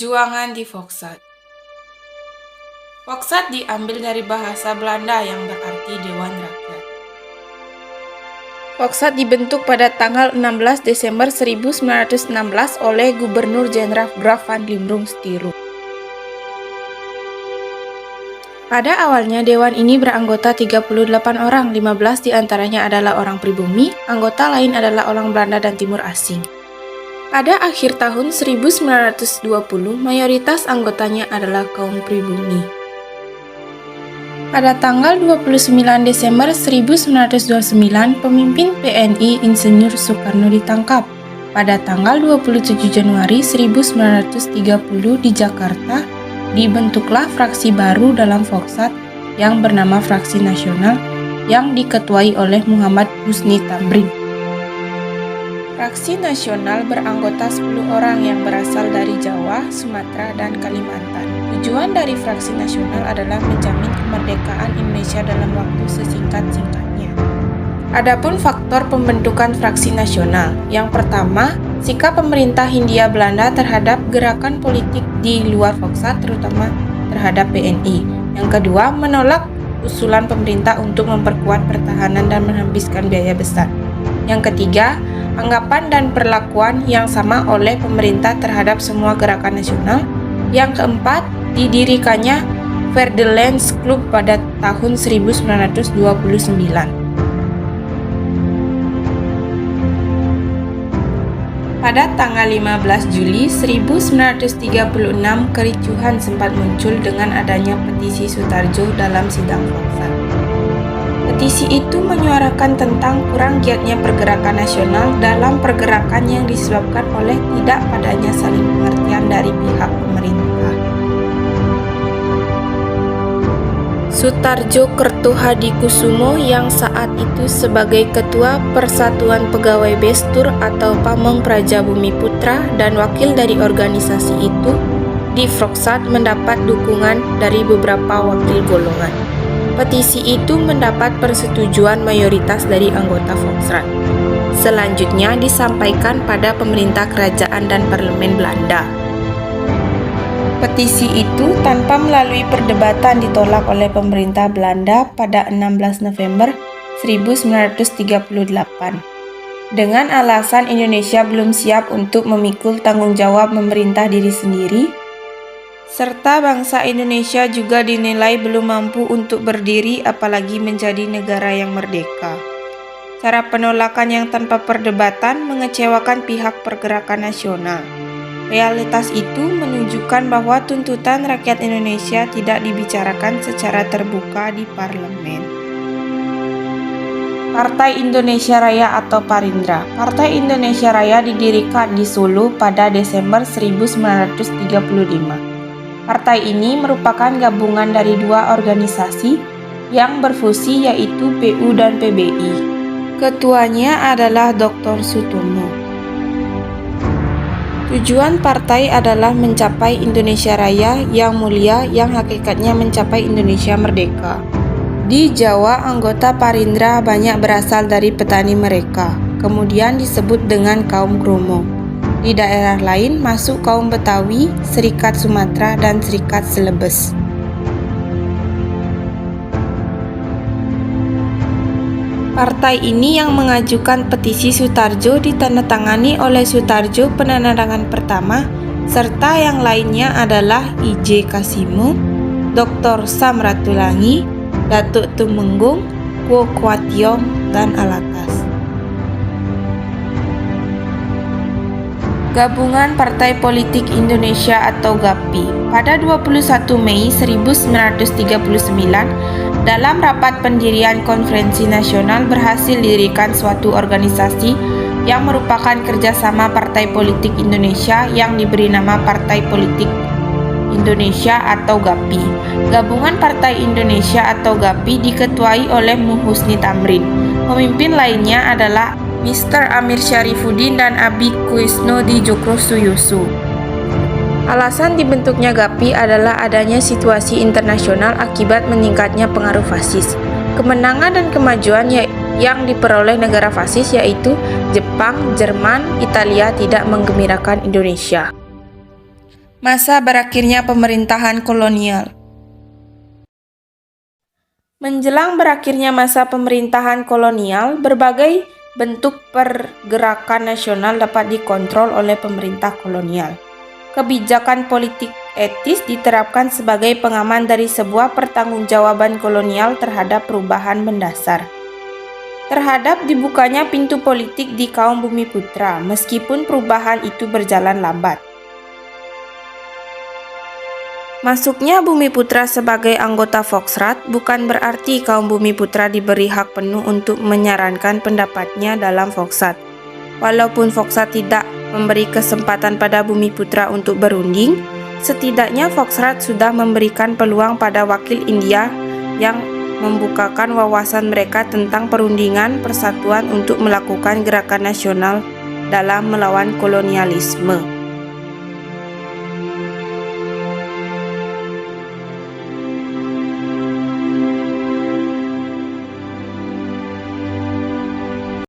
Perjuangan di Volksat. Volksat diambil dari bahasa Belanda yang berarti Dewan Rakyat. Volksat dibentuk pada tanggal 16 Desember 1916 oleh Gubernur Jenderal Graaf van Limburg-Stirum. Pada awalnya, dewan ini beranggota 38 orang, 15 diantaranya adalah orang pribumi, anggota lain adalah orang Belanda dan Timur Asing. Pada akhir tahun 1920, mayoritas anggotanya adalah kaum pribumi. Pada tanggal 29 Desember 1929, pemimpin PNI Insinyur Soekarno ditangkap. Pada tanggal 27 Januari 1930 di Jakarta, dibentuklah fraksi baru dalam Volksat yang bernama Fraksi Nasional yang diketuai oleh Muhammad Husni Tamrin. Fraksi Nasional beranggota 10 orang yang berasal dari Jawa, Sumatera, dan Kalimantan. Tujuan dari Fraksi Nasional adalah menjamin kemerdekaan Indonesia dalam waktu sesingkat-singkatnya. Adapun faktor pembentukan Fraksi Nasional, yang pertama, sikap pemerintah Hindia Belanda terhadap gerakan politik di luar Volksat, terutama terhadap PNI. Yang kedua, menolak usulan pemerintah untuk memperkuat pertahanan dan menghabiskan biaya besar. Yang ketiga, anggapan dan perlakuan yang sama oleh pemerintah terhadap semua gerakan nasional. Yang keempat, didirikannya Vaderlands Club pada tahun 1929. Pada tanggal 15 Juli 1936, kericuhan sempat muncul dengan adanya petisi Sutarjo dalam sidang Volksat. Petisi itu menyuarakan tentang kurang giatnya pergerakan nasional dalam pergerakan yang disebabkan oleh tidak padanya saling pengertian dari pihak pemerintah. Sutarjo Kertohadikusumo yang saat itu sebagai Ketua Persatuan Pegawai Bestur atau Pamong Praja Bumi Putra dan wakil dari organisasi itu di Volksat mendapat dukungan dari beberapa wakil golongan. Petisi itu mendapat persetujuan mayoritas dari anggota Volksat. Selanjutnya disampaikan pada pemerintah kerajaan dan parlemen Belanda. Petisi itu tanpa melalui perdebatan ditolak oleh pemerintah Belanda pada 16 November 1938 dengan alasan Indonesia belum siap untuk memikul tanggung jawab memerintah diri sendiri, serta bangsa Indonesia juga dinilai belum mampu untuk berdiri apalagi menjadi negara yang merdeka. Cara penolakan yang tanpa perdebatan mengecewakan pihak pergerakan nasional. Realitas itu menunjukkan bahwa tuntutan rakyat Indonesia tidak dibicarakan secara terbuka di parlemen. Partai Indonesia Raya atau Parindra. Partai Indonesia Raya didirikan di Solo pada Desember 1935. Partai ini merupakan gabungan dari dua organisasi yang berfusi yaitu PU dan PBI. Ketuanya adalah Dr. Sutomo. Tujuan partai adalah mencapai Indonesia Raya yang mulia yang hakikatnya mencapai Indonesia merdeka. Di Jawa, anggota Parindra banyak berasal dari petani mereka, kemudian disebut dengan kaum Kromo. Di daerah lain masuk kaum Betawi, Serikat Sumatera, dan Serikat Celebes. Partai ini yang mengajukan petisi Sutarjo ditandatangani oleh Sutarjo penandatangan pertama, serta yang lainnya adalah I.J. Kasimo, Dr. Sam Ratulangi, Datuk Tumenggung, Kwo Kwationg, dan Alatas. Gabungan Partai Politik Indonesia atau GAPI. Pada 21 Mei 1939, dalam rapat pendirian Konferensi Nasional berhasil didirikan suatu organisasi yang merupakan kerjasama Partai Politik Indonesia yang diberi nama Partai Politik Indonesia atau GAPI. Gabungan Partai Indonesia atau GAPI diketuai oleh Husni Tamrin. Pemimpin lainnya adalah Mr. Amir Syarifuddin dan Abi Kuisno di Djokrosuyoso. Alasan dibentuknya GAPI adalah adanya situasi internasional akibat meningkatnya pengaruh fasis. Kemenangan dan kemajuan yang diperoleh negara fasis yaitu Jepang, Jerman, Italia tidak menggembirakan Indonesia. Masa berakhirnya pemerintahan kolonial. Menjelang berakhirnya masa pemerintahan kolonial, berbagai bentuk pergerakan nasional dapat dikontrol oleh pemerintah kolonial. Kebijakan politik etis diterapkan sebagai pengaman dari sebuah pertanggungjawaban kolonial terhadap perubahan mendasar. Terhadap dibukanya pintu politik di kaum Bumiputra, meskipun perubahan itu berjalan lambat. Masuknya Bumiputra sebagai anggota Volksraad bukan berarti kaum Bumiputra diberi hak penuh untuk menyarankan pendapatnya dalam Volksraad. Walaupun Volksraad tidak memberi kesempatan pada Bumiputra untuk berunding, setidaknya Volksraad sudah memberikan peluang pada wakil India yang membukakan wawasan mereka tentang perundingan persatuan untuk melakukan gerakan nasional dalam melawan kolonialisme.